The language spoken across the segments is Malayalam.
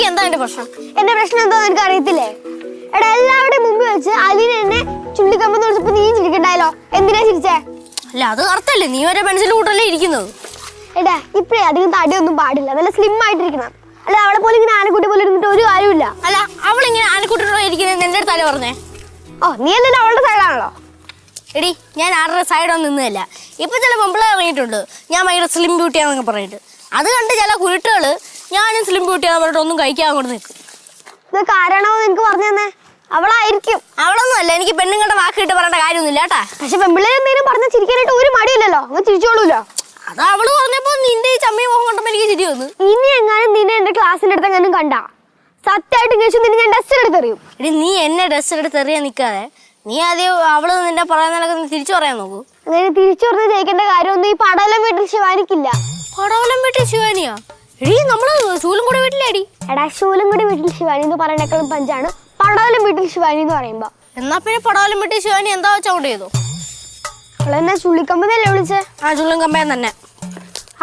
നിനക്ക് എന്താ എന്റെ പ്രശ്നം? എന്റെ പ്രശ്നം എന്താന്ന് എനിക്ക് അറിയത്തില്ലേ? എടാ, എല്ലാവരുടെയും മുമ്പ് വെച്ച് അലീന എന്നെ ചുള്ളിക്കമ്പെന്ന് വിളിച്ചപ്പോ നീ ചിരിക്കണ്ടായല്ലോ. എന്തിനാ ചിരിച്ചേ? അല്ല, അത് കറക്റ്റല്ലേ, നീ ഒരു പെൻസിൽ കൂട്ടല്ലേ ഇരിക്കുന്നത്. എടാ, ഇപ്പഴേ അധികം തടിയൊന്നും പാടില്ല, നല്ല സ്ലിം ആയിട്ടിരിക്കണം. അല്ല, അവളെ പോലെ ഇങ്ങനെ ആനക്കുട്ടി പോലെ ഇരുന്നിട്ട് ഒരു കാര്യമില്ല. അല്ല, അവളിങ്ങനെ ആനക്കുട്ടിയോടെ ഇരിക്കുന്നത് എന്റെ അടുത്തല്ലേ പറഞ്ഞേ? ഓ, നീ എന്തിനാ അവളുടെ സൈഡാണല്ലോ? എടി, ഞാൻ ആരുടെ സൈഡൊന്നും നിന്നതല്ല. ഇപ്പൊ ചില പെമ്പിളെ ഇറങ്ങിയിട്ടുണ്ട്, ഞാൻ ഭയങ്കര സ്ലിം ബ്യൂട്ടിയാന്നൊക്കെ പറഞ്ഞിട്ട്. അത് കണ്ട് ചില കുരുട്ടുകള് ഞാനും സ്ലിം ബ്യൂട്ടിയാന്ന് പറഞ്ഞിട്ട് ഒന്നും കഴിക്കാൻ അങ്ങോട്ട് നിൽക്കും. ഇതൊക്കെ ആരാണോ എനിക്ക് പറഞ്ഞു തന്നെ? അവളായിരിക്കും. അവളൊന്നും അല്ല, എനിക്ക് പെണ്ണുങ്ങളുടെ വാക്കിട്ട് പറയേണ്ട കാര്യമൊന്നുമില്ല കേട്ടാ. പക്ഷെ പെമ്പിള്ളേരെ എന്തെങ്കിലും പറഞ്ഞ ചിരിക്കാനായിട്ട് ഒരു മടിയില്ലല്ലോ, അങ്ങ് ചിരിച്ചോളൂല്ലോ. അത് അവള് പറഞ്ഞപ്പോ നിന്റെ ഈ ചമ്മി മുഖം കണ്ടപ്പോ എനിക്ക് ചിരി വന്നു. ഇനി എങ്ങാനും നിന്നെ എന്റെ ക്ലാസ്സിന്റെ അടുത്ത് എങ്ങാനും കണ്ടാ സത്യമായിട്ട് കേശു നിന്നെ ഞാൻ ഡസ്റ്റ് എടുത്തെറിയും. എടി, നീ എന്നെ ഡ്രസ് എടുത്ത് എറിയാൻ നിൽക്കാതെ നീ ആദ്യം അവള് നിന്റെ പറയുന്നതൊക്കെ തിരിച്ചു പറയാൻ നോക്കൂ. അങ്ങനെ തിരിച്ചു പറഞ്ഞ് ജയിക്കേണ്ട കാര്യമൊന്നും ഈ പടവലം വീട്ടിൽ ശിവാനിക്കില്ല. പടവലം വീട്ടിൽ ശിവാനിയാ? എടി, നമ്മള് ശൂലും കൂടെ വീട്ടിലേടി. എടാ, ശൂലും കൂടി വീട്ടിൽ ശിവാനി എന്ന് പറയണേക്കാളും പഞ്ചാണ് പടവലം വീട്ടിൽ ശിവാനി എന്ന് പറയുമ്പോ. എന്നാ പിന്നെ പടവലം വീട്ടിൽ ശിവാനി എന്താ വെച്ചാ കൊണ്ട് ചെയ്തോ? അവളെന്നെ ചുള്ളിക്കമ്പതല്ലേ വിളിച്ചേ? ആ, ചുള്ളും കമ്പയാൻ തന്നെ.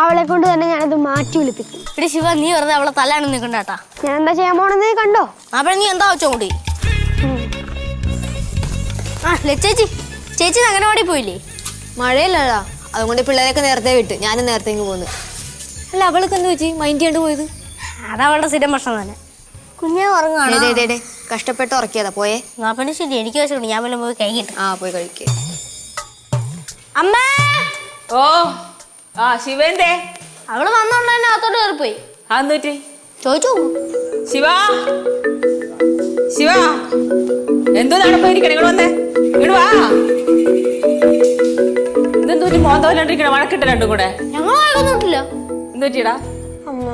അവളെ കൊണ്ട് തന്നെ ഞാനത് മാറ്റി വിളിപ്പിക്കും. എടി ശിവ, നീ വെറുതെ അവളെ തലാണ് നിൽക്കണ്ടാട്ടാ. ഞാൻ എന്താ ചെയ്യാൻ പോണെന്ന് കണ്ടോ? അപ്പൊ നീ എന്താ വെച്ചോ കൊണ്ട്? ആ, ചേച്ചി ചേച്ചി അംഗനവാടി പോയില്ലേ? മഴയല്ലടാ, അതുകൊണ്ട് പിള്ളേരൊക്കെ നേരത്തെ വിട്ട് ഞാനും നേരത്തെ പോന്നു. അല്ല, അവൾക്ക് എന്താ വെച്ചി മൈൻഡ് ചെയ്യാണ്ട് പോയത്? അതവളുടെ സ്ഥിരം പ്രശ്നം തന്നെ. കുഞ്ഞെ ഉറങ്ങാണ്. കഷ്ടപ്പെട്ട് ഉറക്കിയതാ. പോയേ. ആ, പിന്നെ ശരി, എനിക്ക് വെച്ചിട്ടുണ്ട്. ഞാൻ പിന്നെ പോയി കഴിക്കട്ടെ. ആ, പോയി കഴിക്കേ. അമ്മ. ഓ, ആ ശിവന്റെ അവള് വന്നോണ്ട് തന്നെ അകത്തോട്ട് കയറിപ്പോയി. അതെന്തുപറ്റി? ചോദിച്ചു. ശിവ, ശിവ, എന്തോ നടപ്പായിരിക്കണേ? ഇങ്ങോട്ട് വന്നേ, ഇങ്ങോട്ട് വാ. ഇതെന്തൂറ്റി മോന്തോല്ലാണ്ടിരിക്കണ? വഴക്കിട്ട രണ്ടും കൂടെ. ഞങ്ങൾ വഴക്കൊന്നുമില്ല. എന്ത് പറ്റിയടാ? അമ്മ,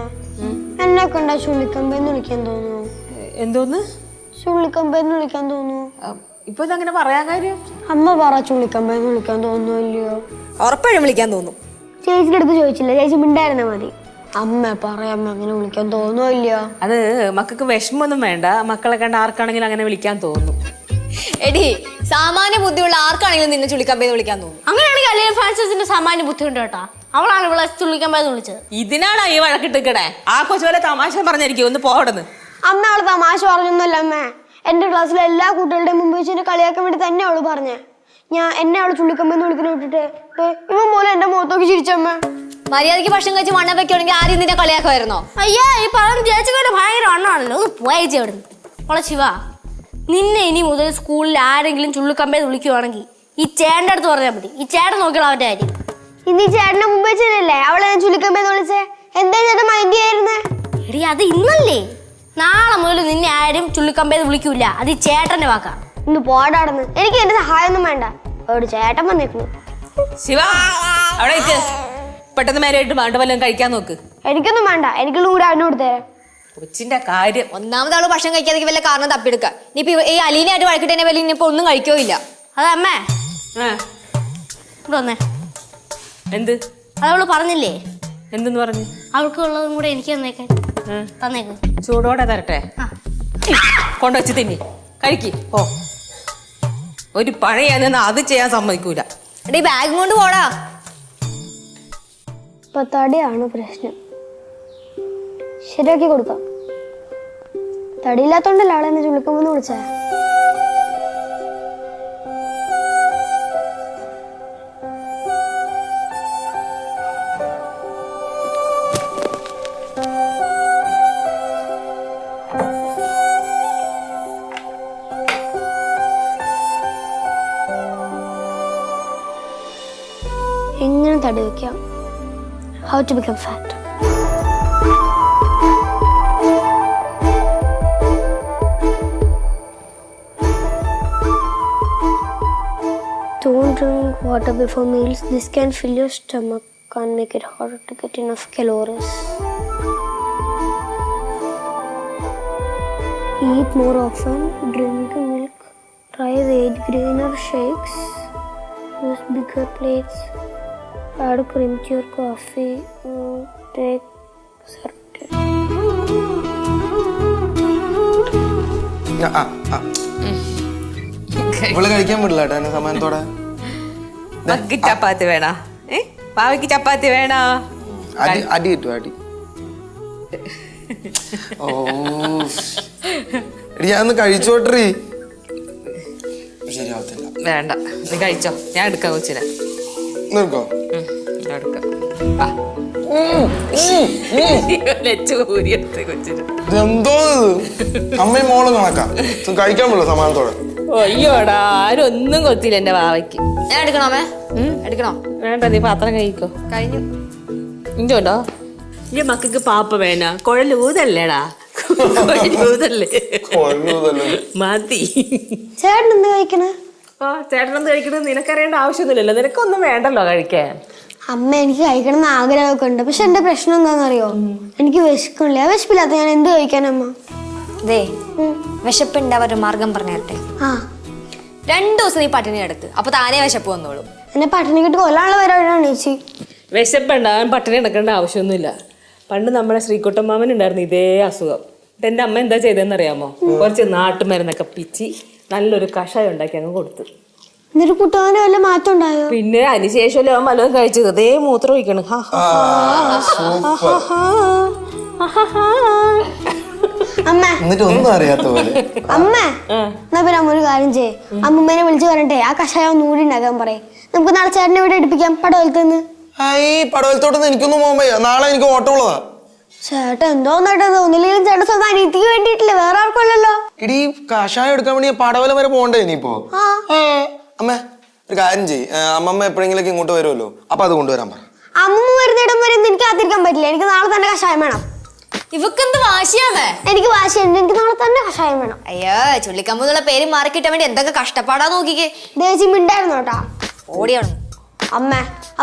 എന്നെ കണ്ടാ ചുള്ളിക്കമ്പെന്ന് വിളിക്കാൻ തോന്നുന്നു. എന്തോന്ന്? ചുള്ളിക്കമ്പെന്ന് വിളിക്കാൻ തോന്നുന്നു. ഇപ്പൊ ഇതങ്ങനെ പറയാൻ കാര്യം? അമ്മ പറ, ചുള്ളിക്കമ്പെന്ന് വിളിക്കാൻ തോന്നുന്നു ഇല്ലയോ? ഉറപ്പായും വിളിക്കാൻ തോന്നും. ചേച്ചിയുടെ അടുത്ത് ചോദിച്ചില്ല, ചേച്ചി മിണ്ടായിരുന്നാ മതി. അമ്മ പറയാമ്മ അങ്ങനെ വിളിക്കാൻ തോന്നുന്നോ ഇല്ലയോ? അത് മക്കൾക്ക് വിഷമൊന്നും വേണ്ട, മക്കളെ കണ്ട ആർക്കാണെങ്കിലും അങ്ങനെ വിളിക്കാൻ തോന്നും. എടി, സാമാന്യ ബുദ്ധിയുള്ള ആർക്കാണെങ്കിലും നിന്നെ ചുള്ളിക്കമ്പേന്ന് വിളിക്കാൻ തോന്നും. അങ്ങനെയാണെങ്കിൽ അല്ലെങ്കിൽ ഫ്രാൻസിന്റെ സാമാന്യ ബുദ്ധിമുട്ട് കേട്ടാ. അവളാണ് ഇവളെ ചുള്ളിക്കമ്പെന്ന് വിളിച്ചത്. ഇതിനാണോ ഈ വഴക്കിട്ടിക്കണേ? ആ കൊച്ചു പോലെ തമാശ പറഞ്ഞിരിക്കും, ഒന്ന് പോകടുന്ന്. അമ്മ അവള് തമാശ പറഞ്ഞൊന്നുമല്ല അമ്മ. എന്റെ ക്ലാസ്സിലെ എല്ലാ കുട്ടികളുടെയും മുമ്പ് വെച്ച് എന്നെ കളിയാക്കാൻ വേണ്ടി തന്നെ അവള് പറഞ്ഞേ. എന്നെ അവള് ചുള്ളിക്കമ്പെന്ന് വിളിക്കുന്ന വിട്ടിട്ട് ഇവൻ പോലെ എന്റെ മുഖത്തോക്ക് ചിരിച്ചമ്മ. മര്യാദയ്ക്ക് ഭക്ഷണം കഴിച്ച് മണ്ണ വെക്കുകയാണെങ്കിൽ ആരും നിന്നെ കളിയാക്കുമായിരുന്നോ? അയ്യാ, ഈ പറഞ്ഞ ചേച്ചിക്കാരുടെ ഭയങ്കര വണ്ണമാണല്ലോ. ഒന്ന് പോയച്ചി അവിടെ നിന്ന്. അവളെ ശിവ, നിന്നെ ഇനി മുതൽ സ്കൂളിൽ ആരെങ്കിലും ചുള്ളിക്കമ്പെന്ന് വിളിക്കുവാണെങ്കിൽ ഈ ചേട്ടൻ്റെ അടുത്ത് പറഞ്ഞാൽ മതി. ഈ ചേട്ടൻ നോക്കിയുള്ള അവന്റെ കാര്യം. ഇന്ന് ഈ ചേട്ടനെ മുമ്പ് വെച്ചല്ലേ അവളെ ഞാൻ ചുള്ളിക്കമ്പെന്ന് വിളിച്ചേ? എന്താ ചേട്ടൻ മൈൻഡ് ചെയ്യായിരുന്നേ? എടി, അത് ഇന്നല്ലേ. നാളെ മുതൽ നിന്നെ ആരും ചുള്ളിക്കമ്പെന്ന് വിളിക്കൂല. അത് ഈ ചേട്ടന്റെ വാക്കാ. ഇന്ന് പോടാടുന്ന്. എനിക്ക് എന്റെ സഹായം ഒന്നും വേണ്ട. അവിടെ ചേട്ടൻ വന്നേക്കുന്നു. ശിവ, അവിടെ പെട്ടെന്ന് മേലായിട്ട് വേണ്ട വല്ലതും കഴിക്കാൻ നോക്ക്. എനിക്കൊന്നും വേണ്ട, എനിക്കുള്ള കൂടെ അവനോട് കൊടുത്തേരാ. കൊച്ചിന്റെ കാര്യം. ഒന്നാമത് അവള് ഭക്ഷണം കഴിക്കാതെ വല്ല കാരണം തപ്പിയെടുക്കുക. ഇനിയിപ്പോ ഈ അലീനയായിട്ട് വഴക്കിട്ടതിനെ വല്ല ഇനിയിപ്പോ ഒന്നും കഴിക്കോ ഇല്ല. അതമ്മേ, ആ, ഇവിടെ വന്നേ. എന്ത്? അതവള് പറഞ്ഞില്ലേ എന്തെന്ന് പറഞ്ഞു? അവൾക്ക് ഉള്ളതും കൂടെ എനിക്ക് തന്നേക്കാൻ. തന്നേക്ക്. ചൂടോടെ തരട്ടെ. കൊണ്ടുവച്ച് തിന്നി കഴിക്ക്. ഓ, ഒരു പണിയാന്ന് അത് ചെയ്യാൻ സമ്മതിക്കൂല. എടീ, ബാഗ് കൊണ്ട് പോടാ. ഇപ്പൊ തടിയാണ് പ്രശ്നം. ശരിയാക്കി കൊടുക്കാം. തടിയില്ലാത്തോണ്ടല്ല ആളെ എന്നെ ചുള്ളിക്കമ്പെന്ന് വിളിച്ചേ. എങ്ങനെ തടി വയ്ക്കാം? How to become fat. Don't drink water before meals. This can fill your stomach and make it harder to get enough calories. Eat more often. Drink milk. Try weight gainer shakes. Use bigger plates. Add cream to your coffee. Take certain. ഇവള് കഴിക്കാൻ വിടില്ല കേട്ടോ എന്നെ സമാനത്തോടെ. ചപ്പാത്തി വേണോ? ഭാവിക്ക് ചപ്പാത്തി വേണോ? അടി കിട്ടും, അടി. ഓ എടി ഞാനൊന്ന് കഴിച്ചോട്ടറി. ശരിയാവത്തില്ല. വേണ്ട, നീ കഴിച്ചോ, ഞാൻ എടുക്കാം കൊച്ചിനെ. നിർക്കോ ഞാൻ എടുക്കാം. ലച്ചു ഊരിയെടുത്ത് കൊച്ചിന്. എന്തോ അമ്മയും മോളും കണക്കാ. കഴിക്കാൻ പറ്റില്ല സമാനത്തോടെ. അയ്യോടാ, ആരും ഒന്നും കൊത്തില്ല എന്റെ വാവയ്ക്ക്. ഞാൻ എടുക്കണോ അമ്മേ? എടുക്കണോ? വേണ്ട, നീ പാത്രം കഴിക്കോ. കഴിഞ്ഞു. ഇഞ്ചോണ്ടോ? ഈ മക്കൾക്ക് പാപ്പ വേണ കുഴലൂതല്ലേടാ, കുഴലൂതല്ലേ മതി. ചേട്ടൻ എന്ത് കഴിക്കണേ? ആ, ചേട്ടനെന്ത് കഴിക്കണത് നിനക്കറിയേണ്ട ആവശ്യമൊന്നുമില്ലല്ലോ, നിനക്കൊന്നും വേണ്ടല്ലോ കഴിക്കാൻ. അമ്മ എനിക്ക് കഴിക്കണം എന്ന് ആഗ്രഹമൊക്കെ ഉണ്ട്. പക്ഷെ എന്റെ പ്രശ്നം എന്താണെന്നറിയോ? എനിക്ക് വിശക്കണില്ല. വിശപ്പില്ലാത്ത ഞാൻ എന്ത് കഴിക്കാനമ്മ? ദേ, വിശപ്പുണ്ടാവാൻ മാർഗം പറഞ്ഞു തരട്ടെ. ആ, 2 ദിവസം നീ പട്ടിണി എടുത്ത്, അപ്പൊ താനേ വിശപ്പ് വന്നോളൂ. എന്നെ പട്ടിണി കിട്ടി കൊല്ലാനുള്ള പരിപാടിയാണ് ചേച്ചി. വിശപ്പുണ്ടാകാൻ പട്ടിണി എടുക്കേണ്ട ആവശ്യമൊന്നുമില്ല. പണ്ട് നമ്മുടെ ശ്രീകുട്ടൻ മാമൻ ഉണ്ടായിരുന്നു ഇതേ അസുഖം. എന്റെ അമ്മ എന്താ ചെയ്തതെന്ന് അറിയാമോ? കുറച്ച് നാട്ടുമരുന്നൊക്കെ പിച്ചി നല്ലൊരു കഷായം ഉണ്ടാക്കി അങ്ങ് കൊടുത്തു. എന്നിട്ട് കുട്ടവന് വല്ല മാറ്റം ഉണ്ടായോ? പിന്നെ അതിനുശേഷമല്ലേ അവൻ വല്ലതും കഴിച്ചത്. അതേ മൂത്രം ഒഴിക്കണം. അമ്മ എന്നിട്ട് ഒന്നും അറിയാത്ത പോലെ. അമ്മ എന്നാ പിന്നെ അമ്മ ഒരു കാര്യം ചെയ്യേ, അമ്മൂമ്മേനെ വിളിച്ചു പറഞ്ഞിട്ടേ ആ കഷായം ഒന്ന് ഊരി ഉണ്ടാക്കാൻ പറയും. നമുക്ക് നാളെ ചേട്ടനെ ഇവിടെ എടുപ്പിക്കാം പടവലത്തുനിന്ന്. ഈ പടവലത്തോട്ടൊന്നും എനിക്കൊന്നും പോകാൻ വയ്യ. നാളെ എനിക്ക് ഓട്ടം ഉള്ളതാ. ചേട്ടൻ എന്തോ നേട്ടത്? ഒന്നില്ലെങ്കിലും ചേട്ടൻ സ്വന്തം അനിയത്തിക്ക് വേണ്ടിയിട്ടില്ല, വേറെ ആർക്കുമല്ലല്ലോ. ഇടി കഷായം എടുക്കാൻ വേണ്ടി പടവലം വരെ പോകണ്ടേ ഇനിയിപ്പോ? അമ്മ ഒരു കാര്യം ചെയ്യ്, അമ്മമ്മ എപ്പോഴെങ്കിലും ഇങ്ങോട്ട് വരുമല്ലോ, അപ്പൊ അത് കൊണ്ടുവരാൻ പറ. അമ്മ വരുന്നിടം വരെ എനിക്ക് കാത്തിരിക്കാൻ പറ്റില്ല. എനിക്ക് നാളെ തന്നെ കഷായം വേണം. ഇവക്കെന്ത് വാശിയാന്നേ? എനിക്ക് വാശിയുണ്ട്. എനിക്ക് നാളെ തന്നെ കഷായം വേണം. അയ്യോ, ചുള്ളിക്കമ്പെന്നുള്ള പേര് മാറിക്കിട്ടാൻ വേണ്ടി എന്തൊക്കെ കഷ്ടപ്പാടാ നോക്കിക്കേ. ദേച്ചി മിണ്ടായിരുന്നു കേട്ടാ. ഓടിയാണ്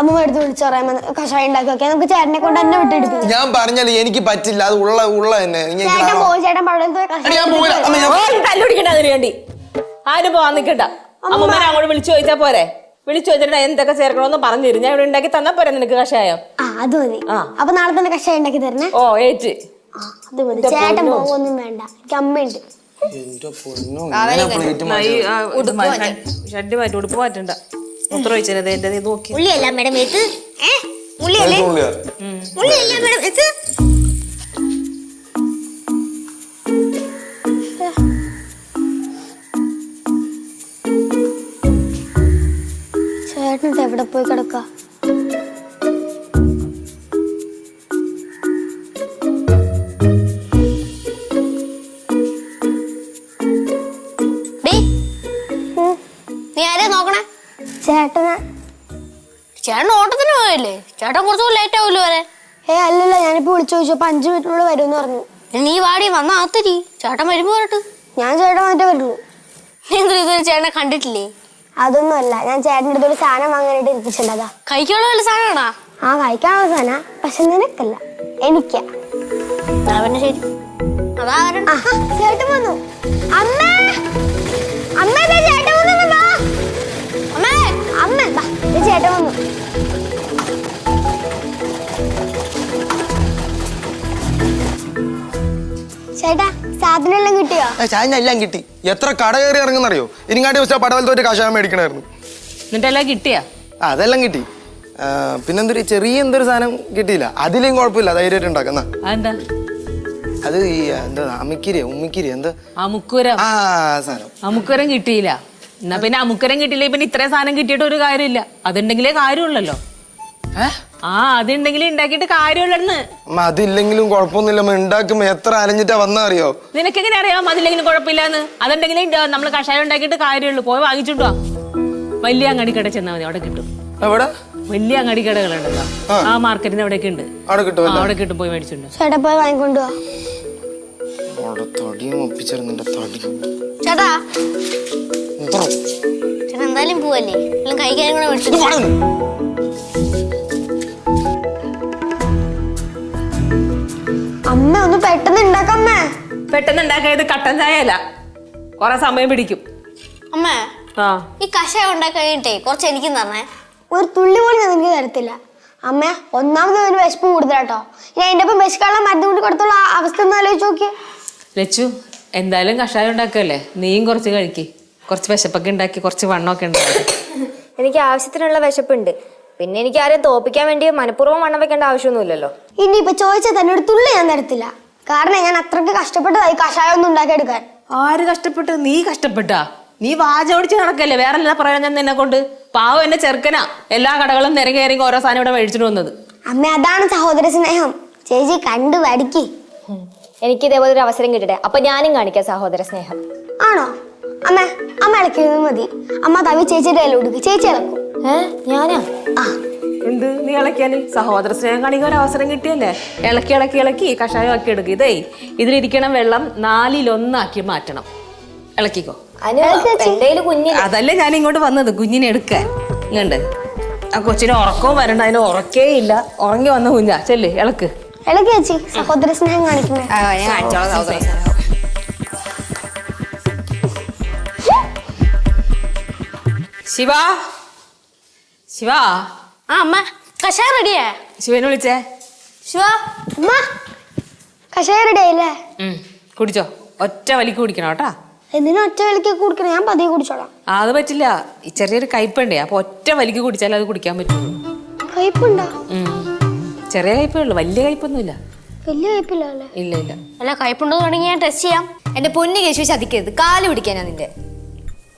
അമ്മ എടുത്ത് വിളിച്ചു പറയാൻ കഷായം ഉണ്ടാക്കി നമുക്ക് ചേട്ടനെ കൊണ്ട് തന്നെ വിട്ടെടുക്കും. ഞാൻ പറഞ്ഞാലേ എനിക്ക് പറ്റില്ല, അത് ഉള്ള തന്നെ. ചേട്ടൻ പോയി, ചേട്ടൻ പടവലത്ത് തല്ലുപിടിക്കണ്ട അതിന് വേണ്ടി. ആരും പോവാൻ നിൽക്കണ്ട. അമ്മമ്മേനെ അങ്ങോട്ട് വിളിച്ചു ചോദിച്ചാ പോരെ? വിളിച്ചു ചോദിച്ചിട്ട് എന്തൊക്കെ ചേർക്കണമെന്ന് പറഞ്ഞു തരും. ഞാൻ ഇവിടെ ഉണ്ടാക്കി തന്നാ പോരെ നിനക്ക് കഷായം? അത് മതി. അപ്പൊ നാളെ തന്നെ കഷായം ഉണ്ടാക്കി തരണേ. ഓ ഏറ്റ്. അത് മതി. ചേട്ടൻ പോകുമൊന്നും വേണ്ട, എനിക്ക് അമ്മയുണ്ട്. ഷഡ് മാറ്റി ഉടുപ്പ് മാറ്റണ്ട. മൂത്രം ഒഴിച്ചത് എന്റെ നീ നോക്കി. ഉള്ളിയല്ല മേഡം ഇത്. ഉള്ളിയല്ലേ? ഉള്ളിയല്ല മേഡം ഇത്. ചേട്ടൻ എവിടെ പോയി കിടക്ക? നീ ആരെയാ നോക്കണേ? ചേട്ടന്. ചേട്ടൻ ഓട്ടത്തിന് പോയല്ലേ? ചേട്ടൻ കുറച്ചു ലേറ്റ് ആവൂല്ലോ വരാൻ. അല്ലല്ല, ഞാനിപ്പോ വിളിച്ചു ചോദിച്ചപ്പോ 5 മിനിറ്റിനുള്ളിൽ വരുമെന്ന് പറഞ്ഞു. നീ വാടി വന്നാ അകത്തിരി. ചേട്ടൻ വരുമ്പോ വരട്ട്. ഞാൻ ചേട്ടൻ വന്നിട്ടേ വരുള്ളൂ. നീ എന്തൊരു ഇതുവരെ ചേട്ടനെ കണ്ടിട്ടില്ലേ? അതൊന്നും അല്ല, ഞാൻ ചേട്ടൻ്റെ അടുത്തൊരു സാധനം വാങ്ങാനായിട്ട് ഇരിപ്പിച്ചിട്ടുണ്ടതാ. കഴിക്കാനുള്ള വല്ല സാധനമാണോ? കഴിക്കാനുള്ള സാധന, പക്ഷെ നിനക്കല്ല, എനിക്കാ. പിന്നെ ശരി, അതാ ചേട്ടൻ വന്നു. അമ്മ അമ്മ ചേട്ടൻ വന്നു. അമ്മ അമ്മ ചേട്ടൻ വന്നു. ചേട്ടാ സാധനം എല്ലാം കിട്ടിയോ? എല്ലാം കിട്ടി. എത്ര കട കയറി ഇറങ്ങുന്നറിയോ? ഇനിങ്ങാട്ടി വെച്ചാൽ പടവലത്തോട്ട് കഷായം മേടിക്കണമായിരുന്നു. എന്നിട്ടെല്ലാം കിട്ടിയാ? അതെല്ലാം കിട്ടി. പിന്നെന്തൊരു ചെറിയ എന്തൊരു സാധനം കിട്ടിയില്ല. അതിലും കുഴപ്പമില്ല, ധൈര്യമായിട്ട് ഉണ്ടാക്കുന്ന. അതെന്താ? അത് ഈ എന്താ ഉമ്മിക്കിരി എന്താ അമുക്കുരം. സാധനം അമുക്കുരം കിട്ടിയില്ല. എന്നാ പിന്നെ അമുക്കുരം കിട്ടിയില്ല. പിന്നെ ഇത്രയും സാധനം കിട്ടിയിട്ട് ഒരു കാര്യമില്ല. അതുണ്ടെങ്കിലേ കാര്യമുള്ളല്ലോ. അതുണ്ടെങ്കിലേ ഉണ്ടാക്കിയിട്ട് കാര്യമുള്ളന്ന്. അതില്ലെങ്കിലും കുഴപ്പമൊന്നുമില്ല. ഉണ്ടാക്കുമ്പോ എത്ര അലഞ്ഞിട്ടാ വന്നാ അറിയോ? നിനക്കെങ്ങനെ അറിയാം അതില്ലെങ്കിലും കുഴപ്പമില്ലാന്ന്? അതുണ്ടെങ്കിലേ നമ്മൾ കഷായം ഉണ്ടാക്കിയിട്ട് കാര്യമുള്ളൂ. പോയി വാങ്ങിച്ചോണ്ടോ. വലിയ അങ്ങാടി കട ചെന്നാൽ മതി, അവിടെ കിട്ടും. എവിടെ? വലിയ അങ്ങാടി കടകളുണ്ടല്ലോ, ആ മാർക്കറ്റിന് അവിടെയൊക്കെ ഉണ്ട്. അവിടെ കിട്ടും. അവിടെ കിട്ടും, പോയി മേടിച്ചോണ്ടോ. ചേട്ടാ പോയി വാങ്ങിക്കൊണ്ടുവാ. തടിയും ഒപ്പിച്ചിരുന്നുണ്ട്. തടി ചേട്ടാ, ചേട്ടാ എന്തായാലും പോവല്ലേ? എല്ലാം കഴിക്കാനും കൂടെ മേടിച്ചു. അമ്മ ഒന്ന് പെട്ടെന്ന് ഉണ്ടാക്കമ്മേ. പെട്ടെന്ന് ഉണ്ടാക്കിയത് കട്ടൻ ചായ അല്ല, കൊറേ സമയം പിടിക്കും. അമ്മ ഈ കഷായം ഉണ്ടാക്കി കഴിഞ്ഞിട്ടേ കുറച്ച് എനിക്ക് തരണേ. ഒരു തുള്ളി പോലും ഞാൻ എനിക്ക് തരത്തില്ല. അമ്മ ഒന്നാമത് ഒരു വിശപ്പ് കൂടുതലാട്ടോ. ഞാൻ അതിൻ്റെ ഒപ്പം വിശക്കാനുള്ള മരുന്ന് കൊണ്ട് കൊടുത്തുള്ള അവസ്ഥ ഒന്ന് ആലോചിച്ച് നോക്കി. ലച്ചു, എന്തായാലും കഷായം ഉണ്ടാക്കല്ലേ, നീയും കുറച്ച് കഴിക്ക്. കുറച്ച് വിശപ്പൊക്കെ ഉണ്ടാക്കി, കുറച്ച് വണ്ണമൊക്കെ ഉണ്ടാക്കി. എനിക്ക് ആവശ്യത്തിനുള്ള വിശപ്പുണ്ട്. പിന്നെ എനിക്ക് ആരെയും തോപ്പിക്കാൻ വേണ്ടി മനഃപൂർവ്വം വണ്ണം വെക്കേണ്ട ആവശ്യമൊന്നുമില്ലല്ലോ. ഇനിയിപ്പോ ചോദിച്ചാൽ തന്നെ ഒരു തുള്ളി ഞാൻ തരത്തില്ല. കാരണം ഞാൻ അത്രയ്ക്ക് കഷ്ടപ്പെട്ടതായി കഷായം ഒന്നും ഉണ്ടാക്കിയെടുക്കാൻ. ആര് കഷ്ടപ്പെട്ട്? നീ കഷ്ടപ്പെട്ടാ? നീ വാചോടിച്ച് നടക്കല്ലേ, വേറെ എല്ലാ പറയാൻ ഞാൻ നിന്നെ കൊണ്ട്. പാവം എന്നെ ചെറുക്കനാ എല്ലാ കടകളും നിരങ്ങി ഓരോ സാധനം ഇവിടെ മേടിച്ചിട്ട് വന്നത്. അമ്മ അതാണ് സഹോദര സ്നേഹം. ചേച്ചി കണ്ടു പഠിക്ക്. എനിക്ക് ഇതേപോലെ ഒരു അവസരം കിട്ടട്ടെ, അപ്പൊ ഞാനും കാണിക്കാം സഹോദര സ്നേഹം. ആണോ? അമ്മ അമ്മ ഇളക്കിയത് മതി. അമ്മ തവി ചേച്ചിയുടെ കയ്യിൽ കൊടുക്ക്, ചേച്ചി ഇളക്കും. ഞാനാ? ആ എന്ത് നീ ഇളക്കിയാല്? സഹോദര സ്നേഹം കാണിക്കാൻ ഒരു അവസരം കിട്ടിയല്ലേ? ഇളക്കി ഇളക്കി ഇളക്കി കഷായം ആക്കി എടുക്കും. ഇതേ ഇതിലിരിക്കണം വെള്ളം 4/1 മാറ്റണം. ഇളക്കിക്കോ. അതല്ലേ ഞാൻ ഇങ്ങോട്ട് വന്നത്, കുഞ്ഞിനെ എടുക്കാൻ. ഇങ്ങണ്ട് ആ കൊച്ചിന് ഉറക്കവും വരണ്ട, അതിന് ഉറക്കേ ഇല്ല. ഉറങ്ങി വന്ന കുഞ്ഞാ. ചെല്ല് ഇളക്ക്. ഇളക്കി ചേച്ചി, സഹോദര സ്നേഹം കാണിക്കണേ. ശിവ, ശിവ. ആ അമ്മ കഷായം റെഡിയാ. ശിവനെ വിളിച്ചേ. ശിവ അമ്മ കഷായം റെഡി ആയില്ലേ? കുടിച്ചോ, ഒറ്റ വലിക്ക് കുടിക്കണം കേട്ടാ. എന്തിനാ ഒറ്റ വിലക്ക് കുടിക്കണം? ഞാൻ പതിയെ കുടിച്ചോളാം. അത് പറ്റില്ല, ഈ ചെറിയൊരു കയ്പുണ്ടേ, അപ്പൊ ഒറ്റ വലിക്ക് കുടിച്ചാലേ അത് കുടിക്കാൻ പറ്റുള്ളൂ. കയ്പുണ്ടോ? ചെറിയ കയ്പേ ഉള്ളു, വലിയ കയ്പൊന്നുമില്ല. വലിയ കയ്പില്ല അല്ലേ? ഇല്ല ഇല്ല. അല്ല കയ്പുണ്ടോ തുടങ്ങി ഞാൻ ടെസ്റ്റ് ചെയ്യാം. എന്റെ പൊന്നു കേശു ചതിക്കരുത്, കാല് പിടിക്കാനാ നിന്റെ.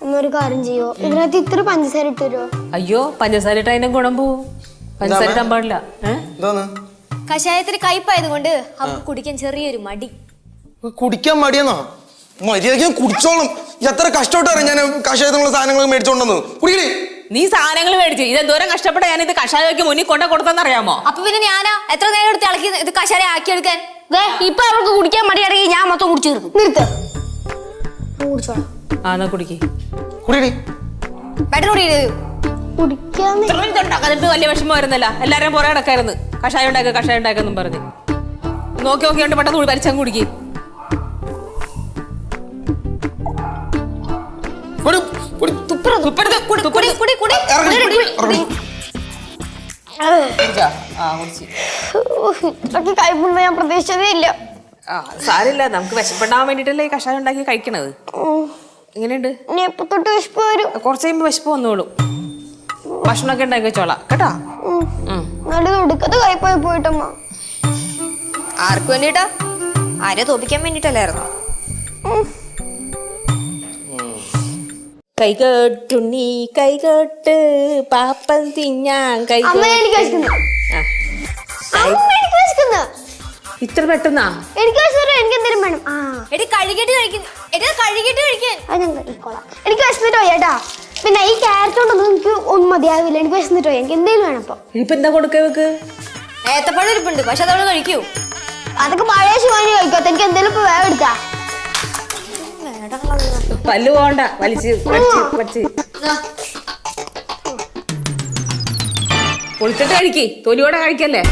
എന്നൊരു കാര്യം ചെയ്യോ, ഇതിനകത്ത് ഇത്ര പഞ്ചസാര ഇട്ട് തരുമോ? അയ്യോ, പഞ്ചസാര ഇട്ട് അതിന്റെ ഗുണം പോവും. പഞ്ചസാര ഇടാൻ പാടില്ല. എന്തോന്ന് കഷായത്തിന് കയ്പായതുകൊണ്ട് അവർക്ക് കുടിക്കാൻ ചെറിയൊരു മടി. കുടിക്കാൻ മടിയെന്നോ? മര്യാദയ്ക്ക് കുടിച്ചോളും. എത്ര കഷ്ടപ്പെട്ട് അറിയാം ഞാൻ കഷായത്തിനുള്ള സാധനങ്ങൾ മേടിച്ചോണ്ടെന്ന്. കുടിക്കണേ. നീ സാധനങ്ങൾ മേടിച്ചു, ഇത് എന്തോരം കഷ്ടപ്പെട്ട ഞാൻ ഇത് കഷായക്ക് മുന്നിൽ കൊണ്ട കൊടുത്തെന്നറിയാമോ? അപ്പൊ പിന്നെ ഞാനാ എത്ര നേരം എടുത്ത് ഇളക്കി ഇത് കഷായം ആക്കിയെടുക്കാൻ. ഇപ്പൊ അവർക്ക് കുടിക്കാൻ മടിയാണെങ്കിൽ ഞാൻ മൊത്തം കുടിച്ചു തീർക്കും. നിർത്ത്, കുടിച്ചോളാം. ആ എന്നാ കുടിക്കേ. കുടിക്കണേ. പെട്ടെന്ന് കുടിക്കാന്ന് എന്നിട്ട് വലിയ വിഷമം വരുന്നില്ല. എല്ലാരും പുറകെ നടക്കായിരുന്നു. കഷായം ഉണ്ടാക്കെന്നും പറഞ്ഞ് നോക്കി നോക്കിയോണ്ട് പെട്ടെന്ന് പരിച്ചങ്ങ് കുടിക്കേ. ഇത്രയ്ക്ക് കയ്പുണ്ടോ ഞാൻ പ്രതീക്ഷിച്ചതേ ഇല്ല. സാരില്ല, നമുക്ക് വിശപ്പുണ്ടാവാൻ വേണ്ടിട്ടല്ലേ ഈ കഷായം ഉണ്ടാക്കി കഴിക്കണത്. എങ്ങനെയുണ്ട്? ഇനി എപ്പോ തൊട്ട് വിശപ്പ് വരും? കുറച്ച് കഴിയുമ്പോ വിശപ്പ് വന്നോളൂ. ഭക്ഷണമൊക്കെ ഉണ്ടാക്കി വെച്ചോളാം കേട്ടാ. നല്ല ഒടുക്കത്ത് കയ്പായി പോയിട്ടമ്മ. ആർക്ക് വേണ്ടിട്ടാ? ആരെ തോപ്പിക്കാൻ വേണ്ടിട്ടല്ലായിരുന്നോ? കൈകെട്ടുണ്ണി കൈകെട്ട് പാപ്പൻ തിന്നാൻ അമ്മ എനിക്ക് വിശക്കുന്നു. അമ്മ എനിക്ക് വിശക്കുന്നു. ഇത്ര പെട്ടെന്നാ? എനിക്ക് വിശന്നു. എനിക്ക് എന്തെങ്കിലും വേണം. ആ എടി കഴുകിട്ട് കഴിക്കാൻ. അത് ഞാൻ കഴിക്കോളാം. എനിക്ക് വിശന്നിട്ട് പോയി കേട്ടാ. പിന്നെ ഈ ക്യാരറ്റ് കൊണ്ടൊന്നും എനിക്ക് ഒന്നും മതിയാവില്ല. എനിക്ക് വിശന്നിട്ട് പോയി. എനിക്ക് എന്തെങ്കിലും വേണം. അപ്പൊ ഇനിയിപ്പോ എന്താ കൊടുക്കവക്ക്? ഏത്തപ്പഴം ഇരിപ്പുണ്ട്, പക്ഷെ അതവള് കഴിക്കൂ. അതൊക്കെ പഴയ ശിവാനി കഴിക്കാത്ത. എനിക്ക് എന്തെങ്കിലും ഇപ്പൊ വേഗം എടുത്താ. പല്ല് പോണ്ട, വലിച്ച് പൊളിച്ചിട്ട് കഴിക്ക്, തൊലിയോടെ കഴിക്കല്ലേ.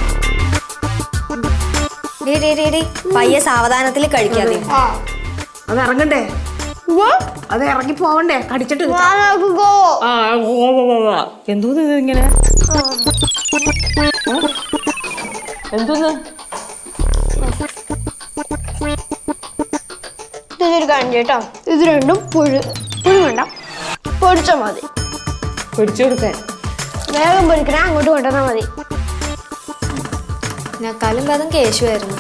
പയ്യെ സാവധാനത്തിൽ കഴിക്കാതെ. അത് ഇറങ്ങണ്ടേ, അത് ഇറങ്ങി പോവണ്ടേ, കടിച്ചിട്ട്. എന്തോന്ന് ഇത് ഇങ്ങനെ? എന്തോന്ന്? ഇതൊരു കാര്യം കേട്ടോ. ഇത് രണ്ടും പുഴു വേണ്ട, പൊടിച്ചാൽ മതി. പൊടിച്ചു കൊടുക്കാൻ വേഗം പൊടിക്കണേ, അങ്ങോട്ട് കൊണ്ടുവന്നാൽ മതി. ഞാക്കാലും ഭേദം കേശുവായിരുന്നു.